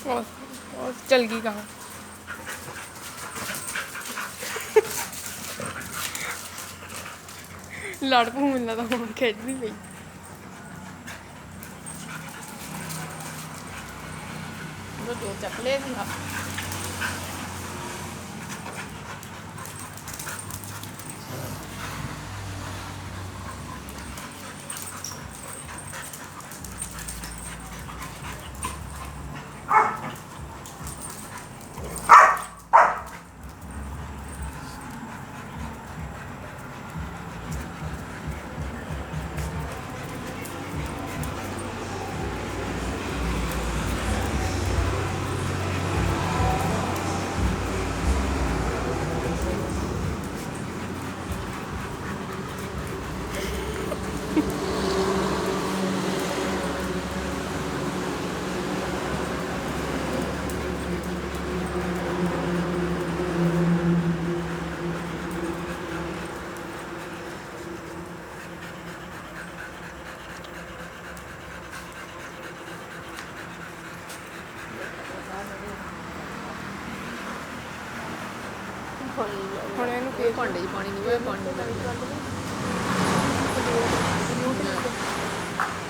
और चल गई कहाँ? लड़ पू मिलना था हूँ खेडनी पई। जो चकले भी ਹੁਣ ਇਹਨੂੰ ਫੇਰ ਭਾਂਡੇ 'ਚ ਪਾਣੀ ਨਹੀਂ ਹੋਇਆ ਪਾਣੀ